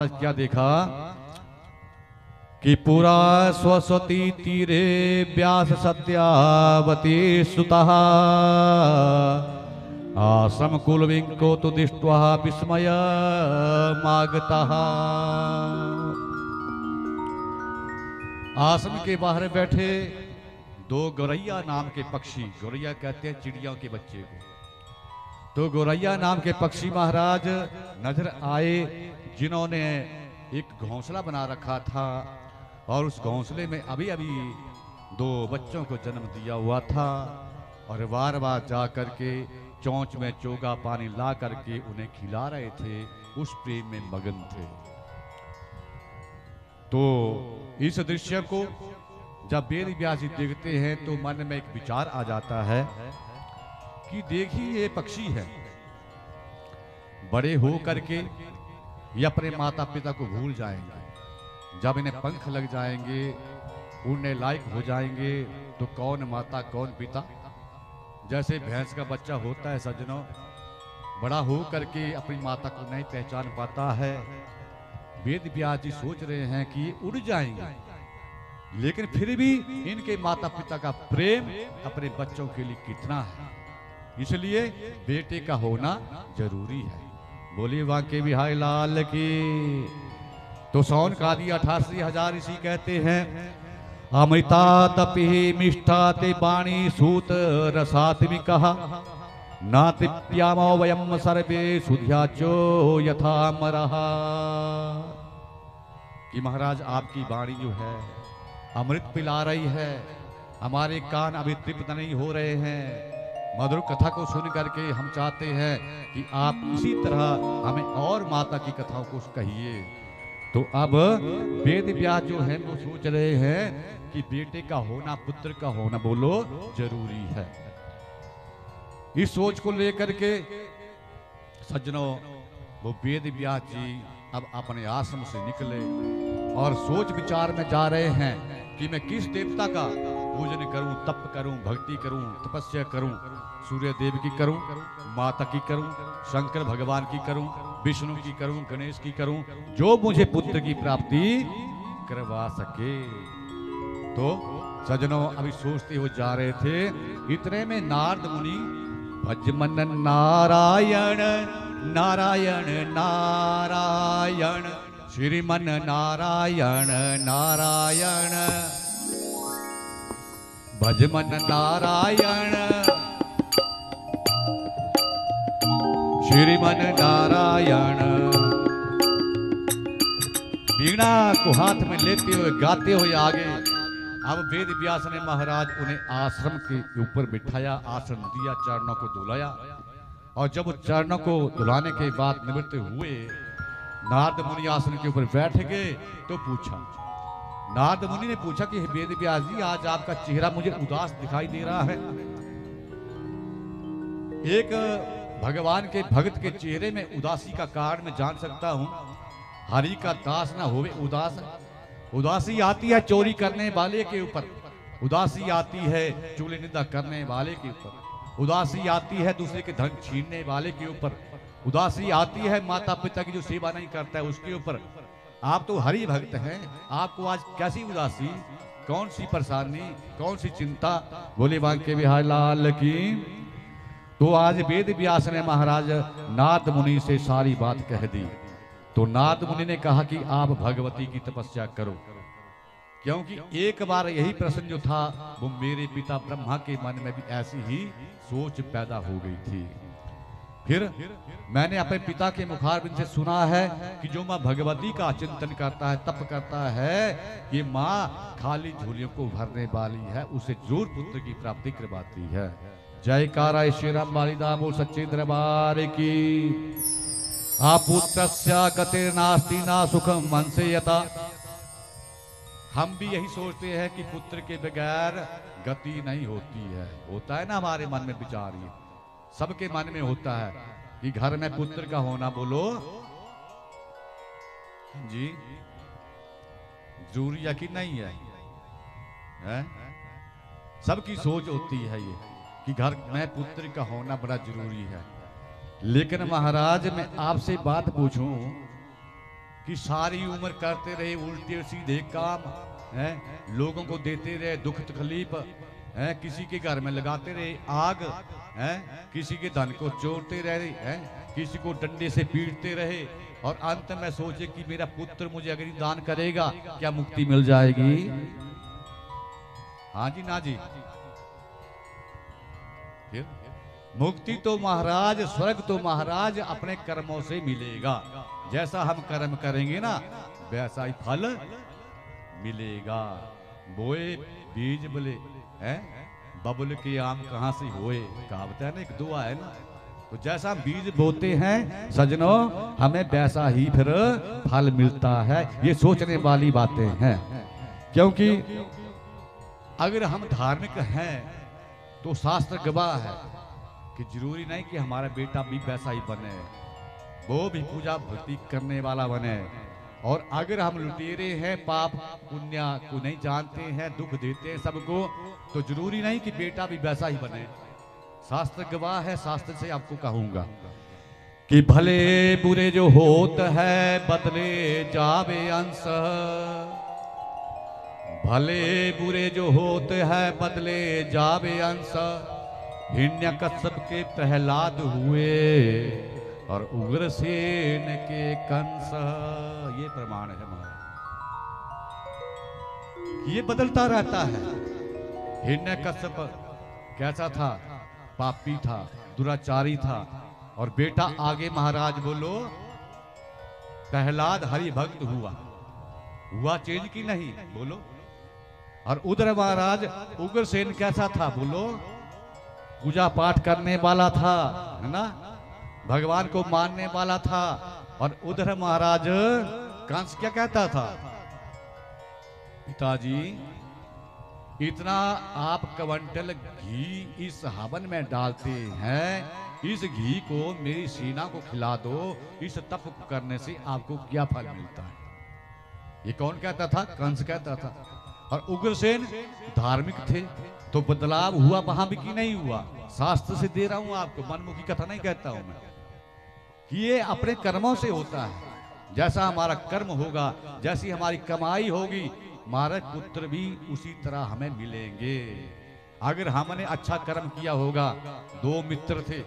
महाराज क्या देखा कि पुरा स्वसती तीरे व्यास सत्यावती सुतः आश्रम कुल विंको तो दृष्ट्वा विस्मय मागतः। आश्रम के बाहर बैठे दो गौरैया नाम के पक्षी, गौरैया कहते हैं चिड़ियों के बच्चे को, तो गौरैया नाम के पक्षी महाराज नजर आए, जिन्होंने एक घोंसला बना रखा था और उस घोंसले में अभी अभी दो बच्चों को जन्म दिया हुआ था, और बार बार जा करके चोंच में चोगा पानी ला करके उन्हें खिला रहे थे, उस प्रेम में मगन थे। तो इस दृश्य को जब वेद व्यास जी देखते हैं तो मन में एक विचार आ जाता है कि देखिए ये पक्षी है, बड़े हो करके ये अपने माता पिता को भूल जाएंगे, जब इन्हें पंख लग जाएंगे, उड़ने लायक हो जाएंगे, तो कौन माता कौन पिता। जैसे भैंस का बच्चा होता है सज्जनों, बड़ा हो करके अपनी माता को नहीं पहचान पाता है। वेद व्यास जी सोच रहे हैं कि ये उड़ जाएंगे, लेकिन फिर भी इनके माता पिता का प्रेम अपने बच्चों के लिए कितना है, इसलिए बेटे का होना जरूरी है। बोलिए वाके बिहारी लाल की। तो सौन का दी 88,000 इसी कहते हैं, अमृता तपि मिष्ठा ते वाणी सूत रसात्मि कहा नाति प्यामो वयम सर्वे सुध्याचो यथा मरहा। कि महाराज आपकी वाणी जो है अमृत पिला रही है, हमारे कान अभी तृप्त नहीं हो रहे हैं, मधुर कथा को सुन करके हम चाहते हैं कि आप इसी तरह हमें और माता की कथाओं को कहिए। तो अब वेद व्यास जो है वो सोच रहे हैं कि बेटे का होना, पुत्र का होना बोलो जरूरी है। इस सोच को लेकर के सज्जनों वो वेद व्यास जी अब अपने आश्रम से निकले और सोच विचार में जा रहे हैं कि मैं किस देवता का पूजन करूं, तप करूं, भक्ति करूं, तपस्या करूं, सूर्य देव की करूं, माता की करूं, शंकर भगवान की करूं, विष्णु की करूं, गणेश की करूं, जो मुझे पुत्र की प्राप्ति करवा सके। तो सज्जनों अभी सोचते हुए जा रहे थे, इतने में नारद मुनि भजमन नारायण नारायण नारायण श्रीमन नारायण नारायण भजमन नारायण श्रीमन नारायण। वीणा को हाथ में लेते हुए गाते हुए आगे। अब वेद व्यास ने महाराज उन्हें आश्रम के ऊपर बिठाया, आसन दिया, चरणों को धुलाया, और जब चरणों को धुलाने के बाद निवृत्त हुए, नारद मुनि आसन के ऊपर बैठ गए। तो पूछा, नारद मुनि ने पूछा कि वेद व्यास जी आज आपका चेहरा मुझे उदास दिखाई दे रहा है। एक भगवान के भक्त के चेहरे में उदासी का कारण मैं जान सकता हूं, हरि का दास ना होवे उदास। उदासी आती है चोरी करने वाले के ऊपर, उदासी आती है चूल्हे निंदा करने वाले के ऊपर, उदासी आती है दूसरे के धन छीनने वाले के ऊपर, उदासी आती है माता पिता की जो सेवा नहीं करता है उसके ऊपर। आप तो हरि भक्त हैं, आपको आज कैसी उदासी, कौन सी परेशानी, कौन सी चिंता। बोले बांके बिहारी लाल की। तो आज वेद व्यास ने महाराज नारद मुनि से सारी बात कह दी। तो नारद मुनि ने कहा कि आप भगवती की तपस्या करो, क्योंकि एक बार यही प्रश्न जो था वो मेरे पिता ब्रह्मा के मन में भी ऐसी ही सोच पैदा हो गई थी। फिर मैंने अपने पिता के मुखारबिंद से सुना है कि जो माँ भगवती का चिंतन करता है, तप करता है, ये माँ खाली झोलियों को भरने वाली है, उसे जरूर पुत्र की प्राप्ति करवाती है। जयकारा श्री राम बालिदाम बोल सच्चे दरबार की। पुत्रस्य गतिर्नास्ति ना सुखम मनसेयता। हम भी यही सोचते हैं कि पुत्र के बगैर गति नहीं होती है। होता है ना हमारे मन में विचार, ये सबके मन में होता है कि घर में पुत्र का होना बोलो जी जरूरी है कि नहीं है? सबकी सोच होती है ये कि घर में पुत्र का होना बड़ा जरूरी है। लेकिन महाराज मैं आपसे बात पूछूं कि सारी उम्र करते रहे उल्टे सीधे काम, हैं, लोगों को देते रहे दुख तकलीफ, हैं, किसी के घर में लगाते रहे आग, हैं, किसी के धन को चोरते रहे, हैं, किसी को डंडे से पीटते रहे, और अंत में सोचे कि मेरा पुत्र मुझे अगर दान करेगा क्या मुक्ति मिल जाएगी? हाँ जी ना जी। फिर मुक्ति तो महाराज, स्वर्ग तो महाराज अपने कर्मों से मिलेगा। जैसा हम कर्म करेंगे ना वैसा ही फल मिलेगा। बोए बीज बोले हैं, बबुल के आम कहां से होए, कहावत है ना, एक दुआ है ना। तो जैसा हम बीज बोते हैं सजनों, हमें वैसा ही फिर फल मिलता है। ये सोचने वाली बातें हैं, क्योंकि अगर हम धार्मिक हैं तो शास्त्र गवाह है कि जरूरी नहीं कि हमारा बेटा भी वैसा ही बने, वो भी पूजा भक्ति करने वाला बने। और अगर हम लुटेरे हैं, पाप पुण्य को नहीं जानते हैं, दुख देते हैं सबको, तो जरूरी नहीं कि बेटा भी वैसा ही बने। शास्त्र गवाह है, शास्त्र से आपको कहूंगा कि भले बुरे जो होत है बदले जावे अंश, भले बुरे जो होते हैं बदले जावे अंश। हिरण्यकश्यप के प्रहलाद हुए और उग्रसेन के कंस। ये प्रमाण है महाराज, ये बदलता रहता है। हिरण्यकश्यप कैसा था? पापी था, दुराचारी था, और बेटा आगे महाराज बोलो प्रहलाद हरि भक्त हुआ चेंज की नहीं बोलो। और उधर महाराज उग्रसेन कैसा था बोलो? पूजा पाठ करने वाला था, है ना, भगवान को मानने वाला था। और उधर महाराज कंस क्या कहता था? पिताजी इतना आप क्विंटल घी इस हवन में डालते हैं, इस घी को मेरी सेना को खिला दो, इस तप करने से आपको क्या फल मिलता है? ये कौन कहता था? कंस कहता था। और उग्रसेन धार्मिक थे, तो बदलाव हुआ वहां भी कि नहीं हुआ? शास्त्र से दे रहा हूं आपको, मनमुखी कथा नहीं कहता हूं मैं, कि ये अपने कर्मों से होता है। जैसा हमारा कर्म होगा, जैसी हमारी कमाई होगी, हमारे पुत्र भी उसी तरह हमें मिलेंगे। अगर हमने अच्छा कर्म किया होगा, दो मित्र थे,